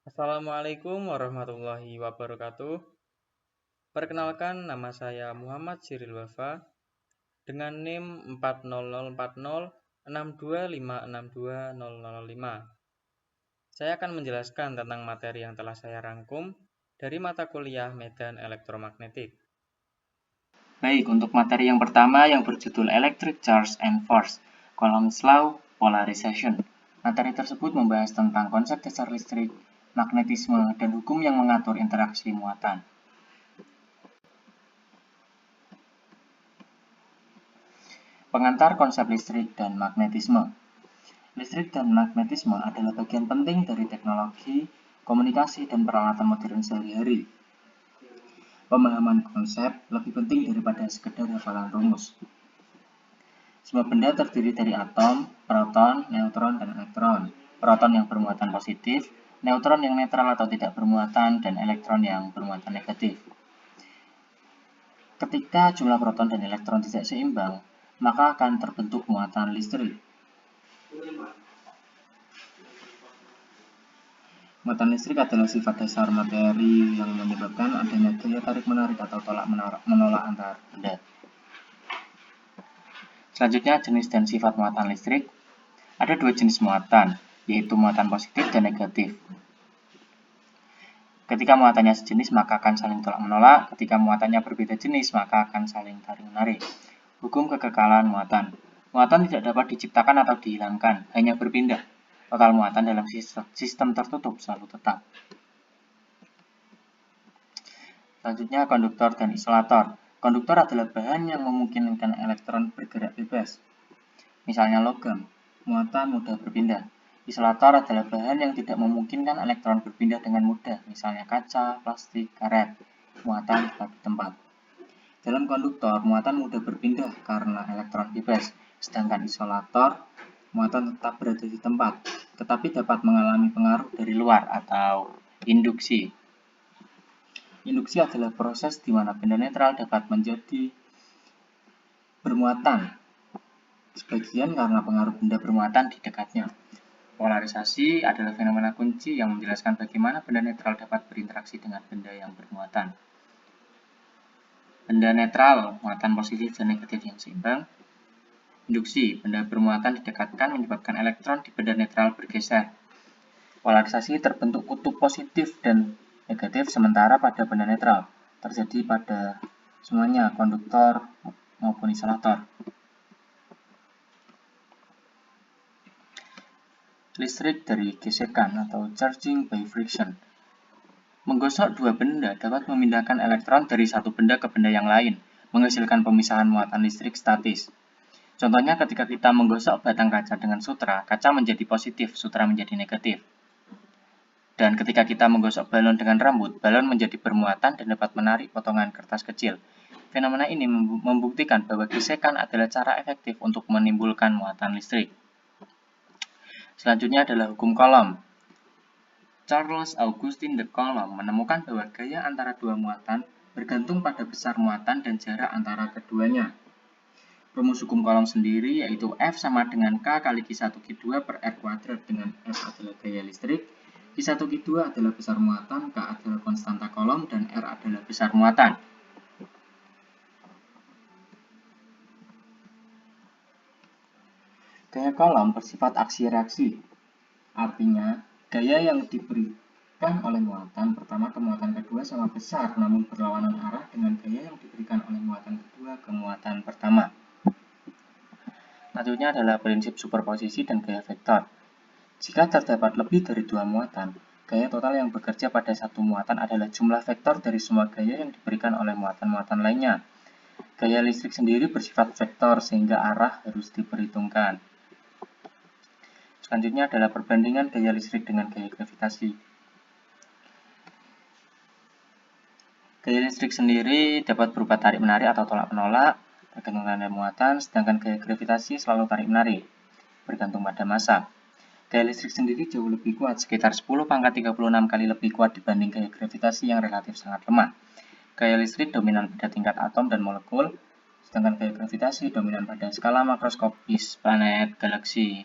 Assalamualaikum warahmatullahi wabarakatuh. Perkenalkan, nama saya Muhammad Siril Wafa dengan NIM 4004062562005. Saya akan menjelaskan tentang materi yang telah saya rangkum dari mata kuliah Medan Elektromagnetik. Baik, untuk materi yang pertama yang berjudul Electric Charge and Force, Coulomb's Law, Polarization. Materi tersebut membahas tentang konsep dasar listrik, magnetisme, dan hukum yang mengatur interaksi muatan. Pengantar konsep listrik dan magnetisme. Listrik dan magnetisme adalah bagian penting dari teknologi, komunikasi, dan peralatan modern sehari-hari. Pemahaman konsep lebih penting daripada sekedar hafalan rumus. Semua benda terdiri dari atom, proton, neutron, dan elektron. Proton yang bermuatan positif, neutron yang netral atau tidak bermuatan, dan elektron yang bermuatan negatif. Ketika jumlah proton dan elektron tidak seimbang, maka akan terbentuk muatan listrik. Muatan listrik adalah sifat dasar materi yang menyebabkan adanya gaya tarik-menarik atau tolak-menolak antar benda. Selanjutnya, jenis dan sifat muatan listrik. Ada dua jenis muatan, yaitu muatan positif dan negatif. Ketika muatannya sejenis, maka akan saling tolak-menolak. Ketika muatannya berbeda jenis, maka akan saling tarik-menarik. Hukum kekekalan muatan. Muatan tidak dapat diciptakan atau dihilangkan, hanya berpindah. Total muatan dalam sistem tertutup selalu tetap. Selanjutnya, konduktor dan isolator. Konduktor adalah bahan yang memungkinkan elektron bergerak bebas. Misalnya logam, muatan mudah berpindah. Isolator adalah bahan yang tidak memungkinkan elektron berpindah dengan mudah, misalnya kaca, plastik, karet, muatan tetap di tempat. Dalam konduktor, muatan mudah berpindah karena elektron bebas, sedangkan isolator, muatan tetap berada di tempat, tetapi dapat mengalami pengaruh dari luar atau induksi. Induksi adalah proses di mana benda netral dapat menjadi bermuatan, sebagian karena pengaruh benda bermuatan di dekatnya. Polarisasi adalah fenomena kunci yang menjelaskan bagaimana benda netral dapat berinteraksi dengan benda yang bermuatan. Benda netral, muatan positif dan negatif yang seimbang. Induksi, benda bermuatan didekatkan menyebabkan elektron di benda netral bergeser. Polarisasi terbentuk kutub positif dan negatif, sementara pada benda netral terjadi pada semuanya, konduktor maupun isolator. Listrik dari gesekan atau charging by friction. Menggosok dua benda dapat memindahkan elektron dari satu benda ke benda yang lain, menghasilkan pemisahan muatan listrik statis. Contohnya ketika kita menggosok batang kaca dengan sutra, kaca menjadi positif, sutra menjadi negatif. Dan ketika kita menggosok balon dengan rambut, balon menjadi bermuatan dan dapat menarik potongan kertas kecil. Fenomena ini membuktikan bahwa gesekan adalah cara efektif untuk menimbulkan muatan listrik. Selanjutnya adalah hukum Coulomb. Charles Augustin de Coulomb menemukan bahwa gaya antara dua muatan bergantung pada besar muatan dan jarak antara keduanya. Rumus hukum Coulomb sendiri yaitu F sama dengan K kali Q1 Q2 per R kuadrat, dengan F adalah gaya listrik, Q1 Q2 adalah besar muatan, K adalah konstanta Coulomb, dan R adalah besar muatan. Gaya Coulomb bersifat aksi-reaksi, artinya gaya yang diberikan oleh muatan pertama ke muatan kedua sama besar, namun berlawanan arah dengan gaya yang diberikan oleh muatan kedua ke muatan pertama. Selanjutnya adalah prinsip superposisi dan gaya vektor. Jika terdapat lebih dari dua muatan, gaya total yang bekerja pada satu muatan adalah jumlah vektor dari semua gaya yang diberikan oleh muatan-muatan lainnya. Gaya listrik sendiri bersifat vektor sehingga arah harus diperhitungkan. Selanjutnya adalah perbandingan gaya listrik dengan gaya gravitasi. Gaya listrik sendiri dapat berupa tarik-menarik atau tolak-menolak, tergantung dengan muatan, sedangkan gaya gravitasi selalu tarik-menarik, bergantung pada massa. Gaya listrik sendiri jauh lebih kuat, sekitar 10⁻36 kali lebih kuat dibanding gaya gravitasi yang relatif sangat lemah. Gaya listrik dominan pada tingkat atom dan molekul, sedangkan gaya gravitasi dominan pada skala makroskopis planet, galaksi.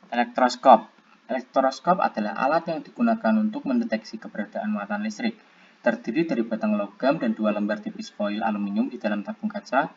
Elektroskop. Elektroskop adalah alat yang digunakan untuk mendeteksi keberadaan muatan listrik. Terdiri dari batang logam dan 2 lembar tipis foil aluminium di dalam tabung kaca.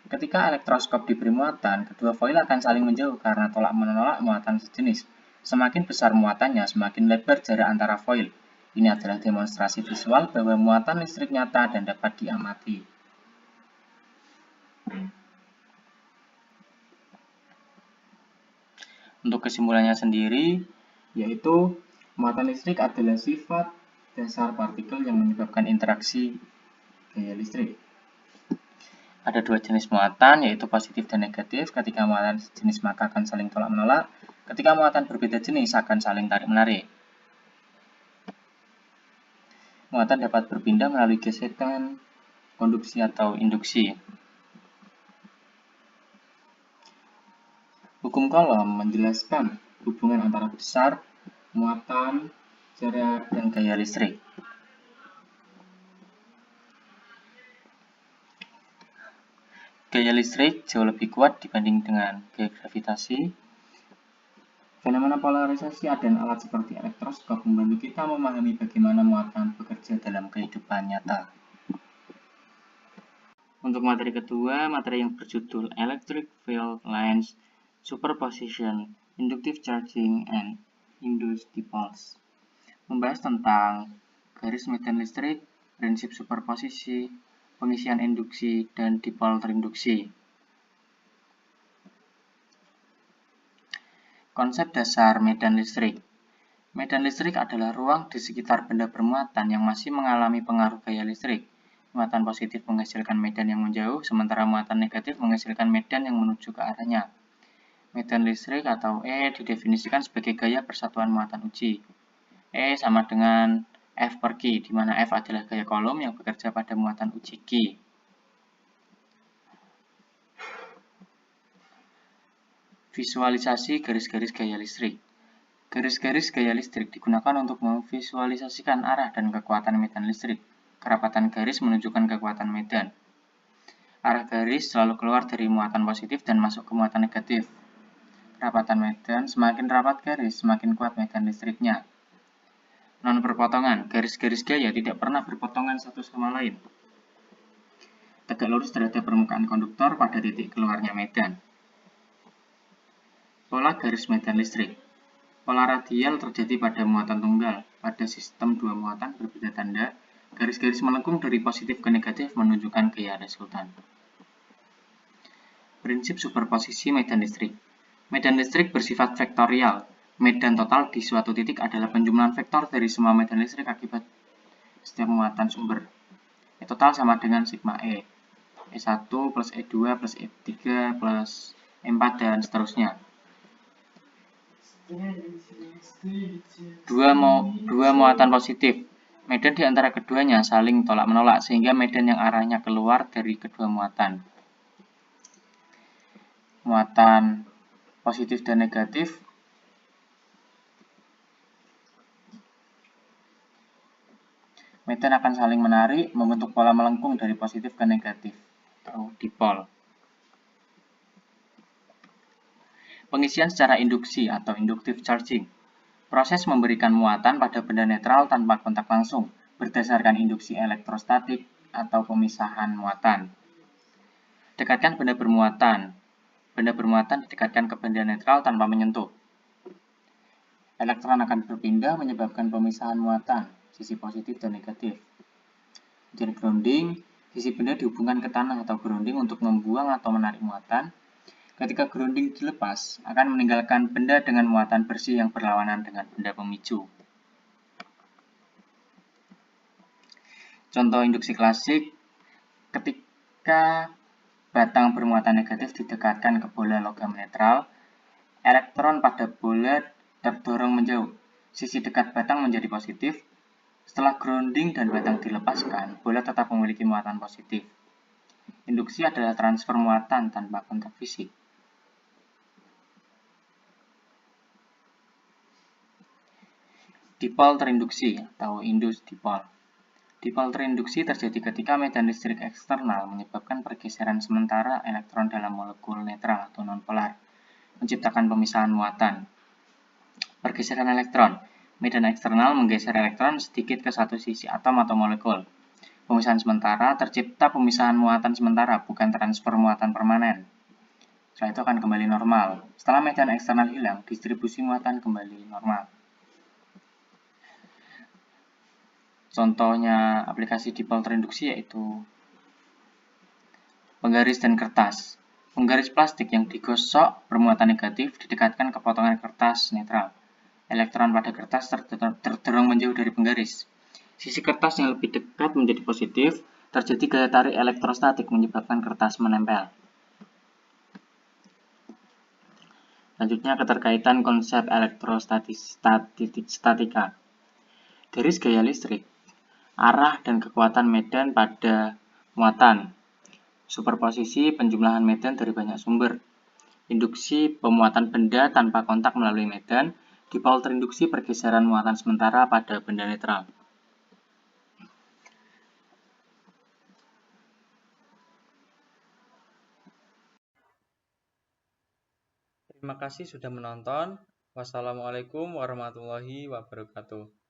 Ketika elektroskop diberi muatan, kedua foil akan saling menjauh karena tolak-menolak muatan sejenis. Semakin besar muatannya, semakin lebar jarak antara foil. Ini adalah demonstrasi visual bahwa muatan listrik nyata dan dapat diamati. Untuk kesimpulannya sendiri, yaitu muatan listrik adalah sifat dasar partikel yang menyebabkan interaksi gaya listrik. Ada 2 jenis muatan, yaitu positif dan negatif. Ketika muatan sejenis maka akan saling tolak-menolak. Ketika muatan berbeda jenis akan saling tarik-menarik. Muatan dapat berpindah melalui gesekan, konduksi atau induksi. Hukum Coulomb menjelaskan hubungan antara besar, muatan, jarak, dan gaya listrik. Gaya listrik jauh lebih kuat dibanding dengan gaya gravitasi. Fenomena polarisasi dan alat seperti elektroskop membantu kita memahami bagaimana muatan bekerja dalam kehidupan nyata. Untuk materi kedua, materi yang berjudul Electric Field Lines, Superposition, Inductive Charging, and Induced Dipoles. Membahas tentang garis medan listrik, prinsip superposisi, pengisian induksi, dan dipol terinduksi. Konsep dasar medan listrik. Medan listrik adalah ruang di sekitar benda bermuatan yang masih mengalami pengaruh gaya listrik. Muatan positif menghasilkan medan yang menjauh, sementara muatan negatif menghasilkan medan yang menuju ke arahnya. Medan listrik atau E didefinisikan sebagai gaya persatuan muatan uji. E sama dengan F per Q, di mana F adalah gaya Coulomb yang bekerja pada muatan uji Q. Visualisasi garis-garis gaya listrik. Garis-garis gaya listrik digunakan untuk memvisualisasikan arah dan kekuatan medan listrik. Kerapatan garis menunjukkan kekuatan medan. Arah garis selalu keluar dari muatan positif dan masuk ke muatan negatif. Kerapatan medan, semakin rapat garis, semakin kuat medan listriknya. Non-berpotongan, garis-garis gaya tidak pernah berpotongan satu sama lain. Tegak lurus terhadap permukaan konduktor pada titik keluarnya medan. Pola garis medan listrik. Pola radial terjadi pada muatan tunggal. Pada sistem dua muatan berbeda tanda, garis-garis melengkung dari positif ke negatif menunjukkan gaya resultan. Prinsip superposisi medan listrik. Medan listrik bersifat vektorial. Medan total di suatu titik adalah penjumlahan vektor dari semua medan listrik akibat setiap muatan sumber. E total sama dengan sigma E. E1 plus E2 plus E3 plus E4 dan seterusnya. Dua muatan positif. Medan di antara keduanya saling tolak-menolak sehingga medan yang arahnya keluar dari kedua muatan. Muatan positif dan negatif medan akan saling menarik membentuk pola melengkung dari positif ke negatif atau dipol. Pengisian secara induksi atau inductive charging. Proses memberikan muatan pada benda netral tanpa kontak langsung berdasarkan induksi elektrostatik atau pemisahan muatan. Dekatkan benda bermuatan. Benda bermuatan didekatkan ke benda netral tanpa menyentuh. Elektron akan berpindah menyebabkan pemisahan muatan, sisi positif dan negatif. Kemudian grounding, sisi benda dihubungkan ke tanah atau grounding untuk membuang atau menarik muatan. Ketika grounding dilepas, akan meninggalkan benda dengan muatan bersih yang berlawanan dengan benda pemicu. Contoh induksi klasik, ketika batang bermuatan negatif didekatkan ke bola logam netral, elektron pada bola terdorong menjauh. Sisi dekat batang menjadi positif. Setelah grounding dan batang dilepaskan, bola tetap memiliki muatan positif. Induksi adalah transfer muatan tanpa kontak fisik. Dipol terinduksi atau induced dipole. Dipol terinduksi terjadi ketika medan listrik eksternal menyebabkan pergeseran sementara elektron dalam molekul netral atau nonpolar, menciptakan pemisahan muatan. Pergeseran elektron. Medan eksternal menggeser elektron sedikit ke satu sisi atom atau molekul. Pemisahan sementara, tercipta pemisahan muatan sementara, bukan transfer muatan permanen. Setelah itu akan kembali normal. Setelah medan eksternal hilang, distribusi muatan kembali normal. Contohnya aplikasi dipol terinduksi yaitu penggaris dan kertas. Penggaris plastik yang digosok bermuatan negatif didekatkan ke potongan kertas netral. Elektron pada kertas terdorong menjauh dari penggaris. Sisi kertas yang lebih dekat menjadi positif, terjadi gaya tarik elektrostatik menyebabkan kertas menempel. Selanjutnya keterkaitan konsep elektrostatika. Garis gaya listrik, arah dan kekuatan medan pada muatan, superposisi penjumlahan medan dari banyak sumber, induksi pemuatan benda tanpa kontak melalui medan, dipol terinduksi pergeseran muatan sementara pada benda netral. Terima kasih sudah menonton. Wassalamualaikum warahmatullahi wabarakatuh.